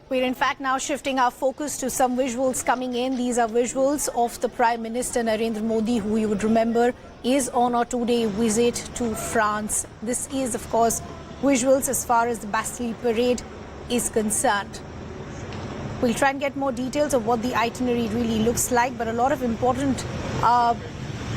We're in fact now shifting our focus to some visuals coming in. These are visuals of the Prime Minister Narendra Modi, who you would remember is on a two-day visit to France. This is, of course, visuals as far as the Bastille parade is concerned. We'll try and get more details of what the itinerary really looks like, but a lot of important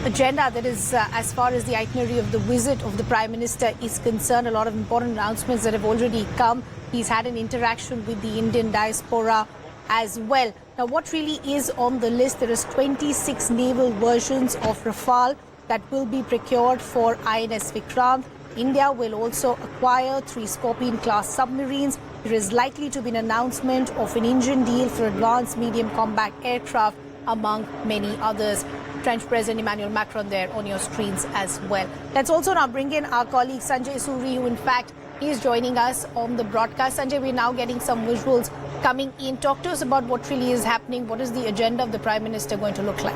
agenda that is as far as the itinerary of the visit of the Prime Minister is concerned. A lot of important announcements that have already come. He's had an interaction with the Indian diaspora as well. Now, what really is on the list? There is 26 naval versions of Rafale that will be procured for INS Vikrant. India will also acquire 3 Scorpion-class submarines. There is likely to be an announcement of an Indian deal for advanced medium combat aircraft, among many others. French President Emmanuel Macron there on your screens as well. Let's also now bring in our colleague Sanjay Suri, who in fact is joining us on the broadcast. Sanjay, we're now getting some visuals coming in. Talk to us about what really is happening. What is the agenda of the Prime Minister going to look like?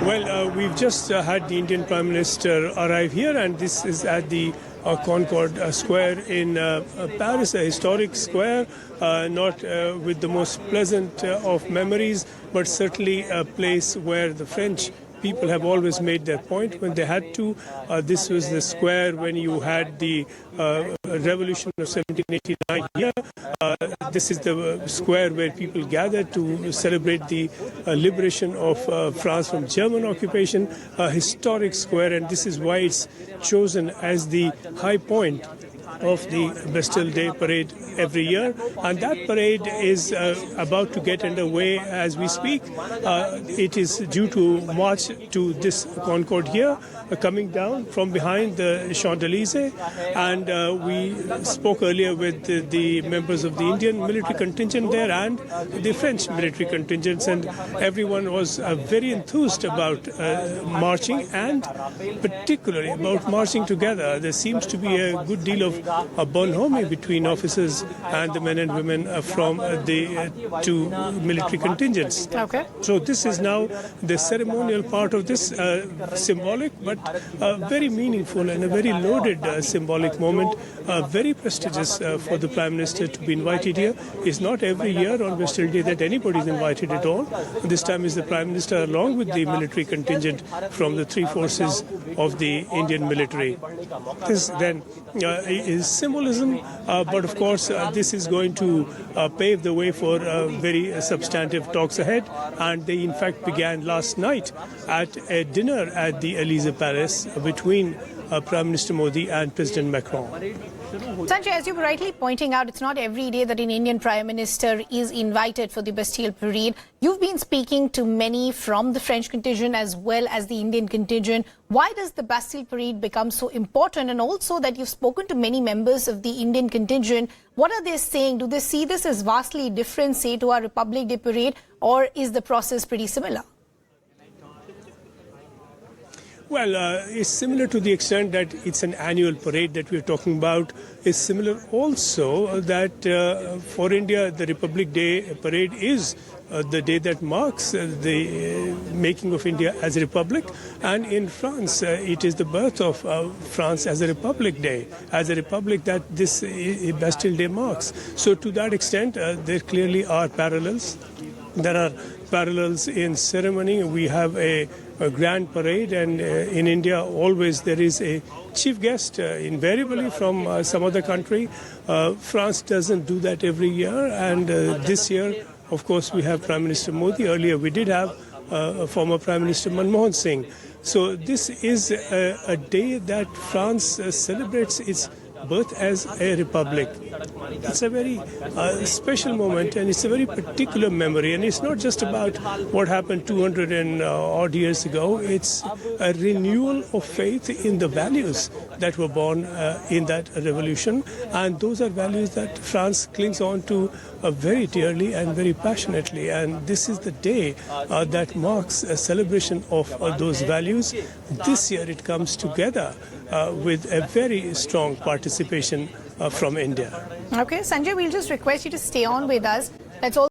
Well, we've just had the Indian Prime Minister arrive here, and this is at the Concorde Square in Paris, a historic square, not with the most pleasant of memories, but certainly a place where the French people have always made their point when they had to. This was the square when you had the revolution of 1789 here. This is the square where people gathered to celebrate the liberation of France from German occupation, a historic square, and this is why it's chosen as the high point of the Bastille Day parade every year, and that parade is about to get underway as we speak. It is due to march to this Concorde here, coming down from behind the Champs-Élysées, and we spoke earlier with the members of the Indian military contingent there and the French military contingents, and everyone was very enthused about marching, and particularly about marching together. There seems to be a good deal of bonhomie between officers and the men and women from the two military contingents. Okay. So this is now the ceremonial part of this, symbolic but very meaningful and a very loaded symbolic moment, very prestigious for the Prime Minister to be invited here. It's not every year on Bastille Day that anybody is invited at all. This time is the Prime Minister along with the military contingent from the 3 forces of the Indian military. This then is symbolism, but of course this is going to pave the way for very substantive talks ahead, and they in fact began last night at a dinner at the Élysée Palace between Prime Minister Modi and President Macron. Sanjay, as you were rightly pointing out, it's not every day that an Indian Prime Minister is invited for the Bastille parade. You've been speaking to many from the French contingent as well as the Indian contingent. Why does the Bastille parade become so important? And also that you've spoken to many members of the Indian contingent. What are they saying? Do they see this as vastly different, say, to our Republic Day parade, or is the process pretty similar? Well, it's similar to the extent that it's an annual parade that we're talking about. It's similar also that for India, the Republic Day parade is the day that marks the making of India as a republic. And in France, it is the birth of France as a Republic Day, as a republic that this Bastille Day marks. So to that extent, there clearly are parallels. There are parallels in ceremony. We have a grand parade, and in India always there is a chief guest, invariably from some other country. France doesn't do that every year, and this year, of course, we have Prime Minister Modi. Earlier we did have former Prime Minister Manmohan Singh. So this is a day that France celebrates its birth as a republic. It's a very special moment, and it's a very particular memory, and it's not just about what happened 200 and odd years ago. It's a renewal of faith in the values that were born in that revolution, and those are values that France clings on to very dearly and very passionately, and this is the day that marks a celebration of those values. This year it comes together with a very strong participation from India. Okay, Sanjay, we'll just request you to stay on with us. Let's also